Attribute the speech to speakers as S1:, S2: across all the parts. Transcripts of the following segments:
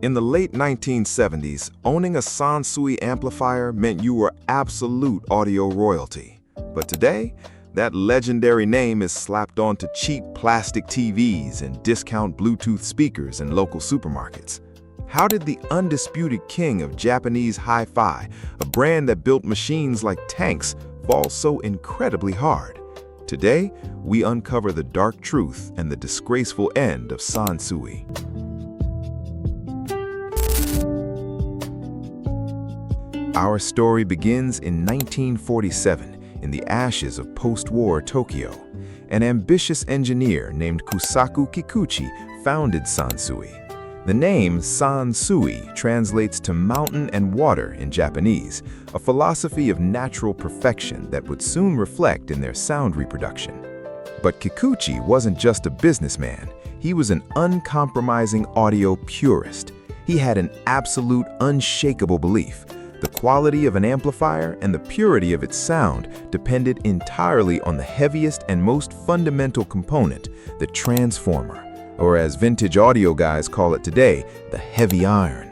S1: In the late 1970s, owning a Sansui amplifier meant you were absolute audio royalty. But today, that legendary name is slapped onto cheap plastic TVs and discount Bluetooth speakers in local supermarkets. How did the undisputed king of Japanese hi-fi, a brand that built machines like tanks, fall so incredibly hard? Today, we uncover the dark truth and the disgraceful end of Sansui. Our story begins in 1947 in the ashes of post-war Tokyo. An ambitious engineer named Kusaku Kikuchi founded Sansui. The name Sansui translates to mountain and water in Japanese, a philosophy of natural perfection that would soon reflect in their sound reproduction. But Kikuchi wasn't just a businessman, he was an uncompromising audio purist. He had an absolute, unshakable belief. The quality of an amplifier and the purity of its sound depended entirely on the heaviest and most fundamental component, the transformer, or as vintage audio guys call it today, the heavy iron.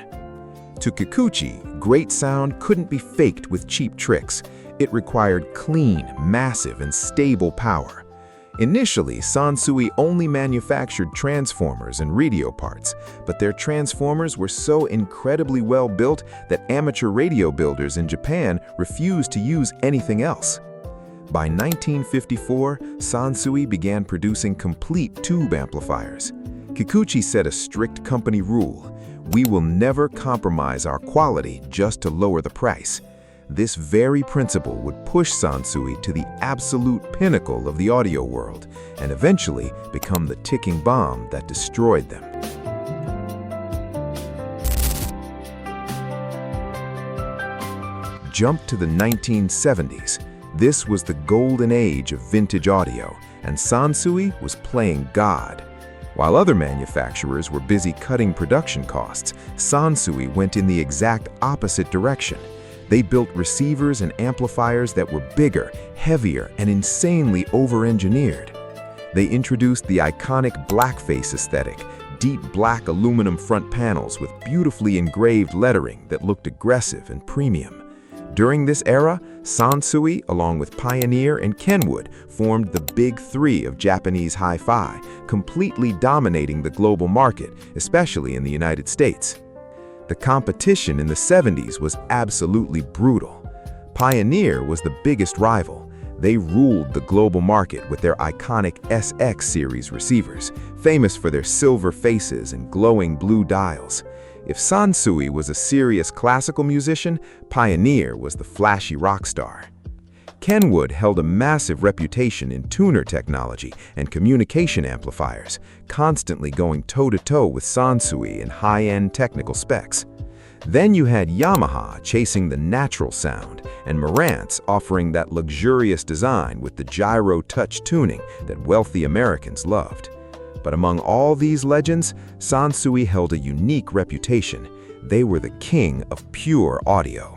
S1: To Kikuchi, great sound couldn't be faked with cheap tricks. It required clean, massive, and stable power. Initially, Sansui only manufactured transformers and radio parts, but their transformers were so incredibly well built that amateur radio builders in Japan refused to use anything else. By 1954, Sansui began producing complete tube amplifiers. Kikuchi set a strict company rule: we will never compromise our quality just to lower the price. This very principle would push Sansui to the absolute pinnacle of the audio world and eventually become the ticking bomb that destroyed them. Jump to the 1970s. This was the golden age of vintage audio, and Sansui was playing God. While other manufacturers were busy cutting production costs, Sansui went in the exact opposite direction. They built receivers and amplifiers that were bigger, heavier, and insanely over-engineered. They introduced the iconic blackface aesthetic, deep black aluminum front panels with beautifully engraved lettering that looked aggressive and premium. During this era, Sansui, along with Pioneer and Kenwood, formed the big three of Japanese hi-fi, completely dominating the global market, especially in the United States. The competition in the 70s was absolutely brutal. Pioneer was the biggest rival. They ruled the global market with their iconic SX series receivers, famous for their silver faces and glowing blue dials. If Sansui was a serious classical musician, Pioneer was the flashy rock star. Kenwood held a massive reputation in tuner technology and communication amplifiers, constantly going toe-to-toe with Sansui in high-end technical specs. Then you had Yamaha chasing the natural sound, and Marantz offering that luxurious design with the gyro touch tuning that wealthy Americans loved. But among all these legends, Sansui held a unique reputation. They were the king of pure audio.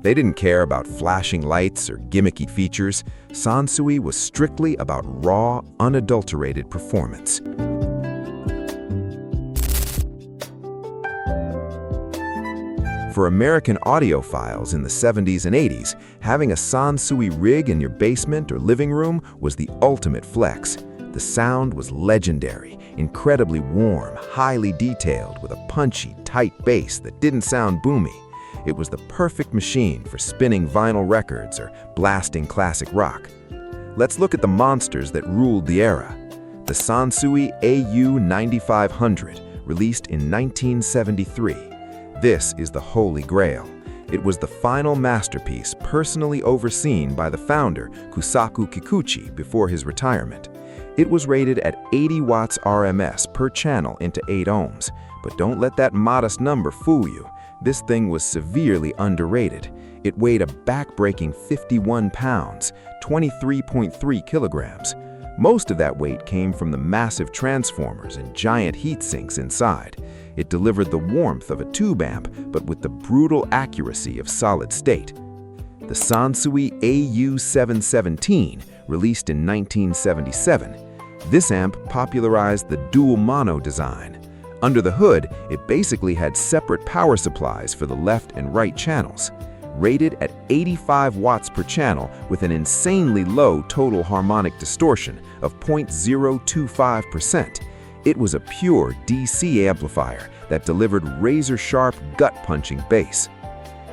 S1: They didn't care about flashing lights or gimmicky features. Sansui was strictly about raw, unadulterated performance. For American audiophiles in the 70s and 80s, having a Sansui rig in your basement or living room was the ultimate flex. The sound was legendary, incredibly warm, highly detailed, with a punchy, tight bass that didn't sound boomy. It was the perfect machine for spinning vinyl records or blasting classic rock. Let's look at the monsters that ruled the era. The Sansui AU9500, released in 1973. This is the Holy Grail. It was the final masterpiece personally overseen by the founder, Kusaku Kikuchi, before his retirement. It was rated at 80 watts RMS per channel into 8 ohms, but don't let that modest number fool you. This thing was severely underrated. It weighed a back-breaking 51 pounds, 23.3 kilograms. Most of that weight came from the massive transformers and giant heat sinks inside. It delivered the warmth of a tube amp, but with the brutal accuracy of solid state. The Sansui AU717, released in 1977. This amp popularized the dual mono design. Under the hood, it basically had separate power supplies for the left and right channels. Rated at 85 watts per channel with an insanely low total harmonic distortion of 0.025%, it was a pure DC amplifier that delivered razor-sharp, gut-punching bass.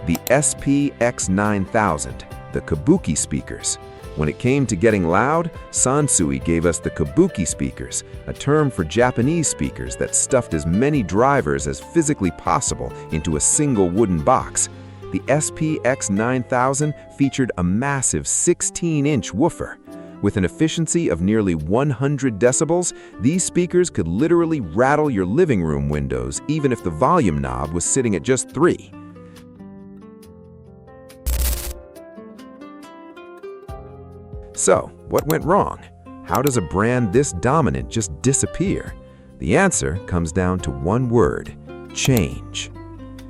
S1: The SPX9000, the Kabuki speakers. When it came to getting loud, Sansui gave us the Kabuki speakers, a term for Japanese speakers that stuffed as many drivers as physically possible into a single wooden box. The SPX9000 featured a massive 16-inch woofer. With an efficiency of nearly 100 decibels, these speakers could literally rattle your living room windows even if the volume knob was sitting at just 3. So, what went wrong? How does a brand this dominant just disappear? The answer comes down to one word: change.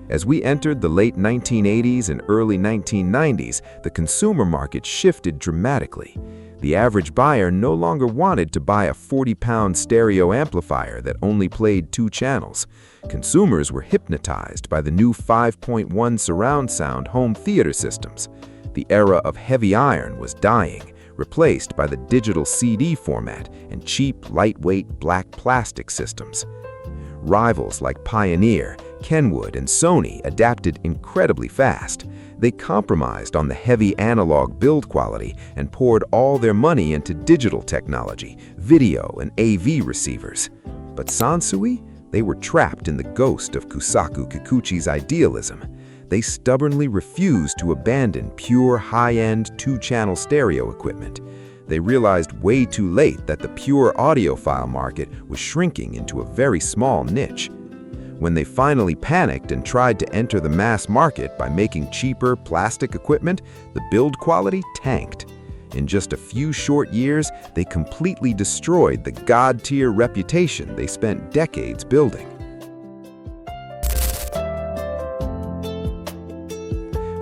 S1: As we entered the late 1980s and early 1990s, the consumer market shifted dramatically. The average buyer no longer wanted to buy a 40-pound stereo amplifier that only played 2 channels. Consumers were hypnotized by the new 5.1 surround sound home theater systems. The era of heavy iron was dying, replaced by the digital CD format and cheap, lightweight black plastic systems. Rivals like Pioneer, Kenwood, and Sony adapted incredibly fast. They compromised on the heavy analog build quality and poured all their money into digital technology, video, and AV receivers. But Sansui? They were trapped in the ghost of Kusaku Kikuchi's idealism. They stubbornly refused to abandon pure high-end 2-channel stereo equipment. They realized way too late that the pure audiophile market was shrinking into a very small niche. When they finally panicked and tried to enter the mass market by making cheaper plastic equipment, the build quality tanked. In just a few short years, they completely destroyed the god-tier reputation they spent decades building.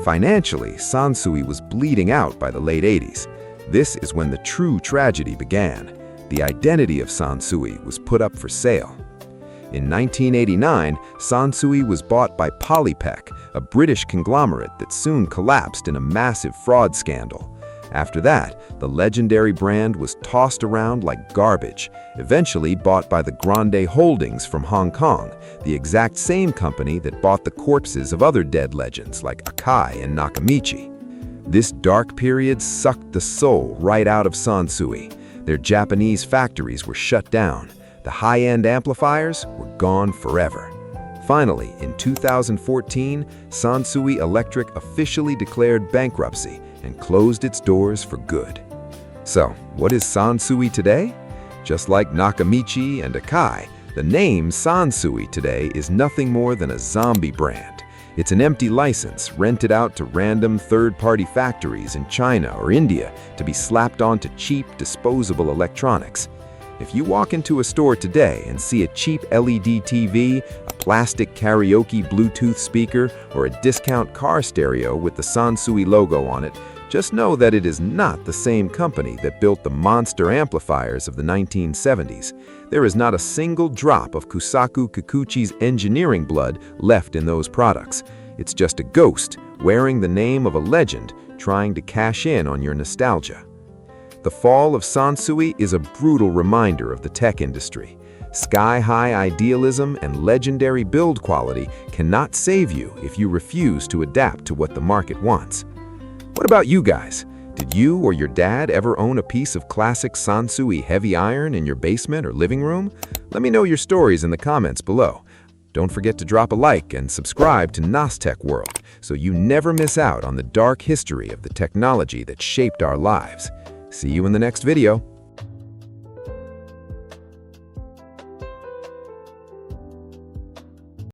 S1: Financially, Sansui was bleeding out by the late 80s. This is when the true tragedy began. The identity of Sansui was put up for sale. In 1989, Sansui was bought by Polypec, a British conglomerate that soon collapsed in a massive fraud scandal. After that, the legendary brand was tossed around like garbage, eventually bought by the Grande Holdings from Hong Kong, the exact same company that bought the corpses of other dead legends like Akai and Nakamichi. This dark period sucked the soul right out of Sansui. Their Japanese factories were shut down. The high-end amplifiers were gone forever. Finally, in 2014, Sansui Electric officially declared bankruptcy and closed its doors for good. So, what is Sansui today? Just like Nakamichi and Akai, the name Sansui today is nothing more than a zombie brand. It's an empty license rented out to random third-party factories in China or India to be slapped onto cheap, disposable electronics. If you walk into a store today and see a cheap LED TV, a plastic karaoke Bluetooth speaker, or a discount car stereo with the Sansui logo on it, just know that it is not the same company that built the monster amplifiers of the 1970s. There is not a single drop of Kusaku Kikuchi's engineering blood left in those products. It's just a ghost wearing the name of a legend trying to cash in on your nostalgia. The fall of Sansui is a brutal reminder of the tech industry. Sky-high idealism and legendary build quality cannot save you if you refuse to adapt to what the market wants. What about you guys? Did you or your dad ever own a piece of classic Sansui heavy iron in your basement or living room? Let me know your stories in the comments below. Don't forget to drop a like and subscribe to NosTec World so you never miss out on the dark history of the technology that shaped our lives. See you in the next video.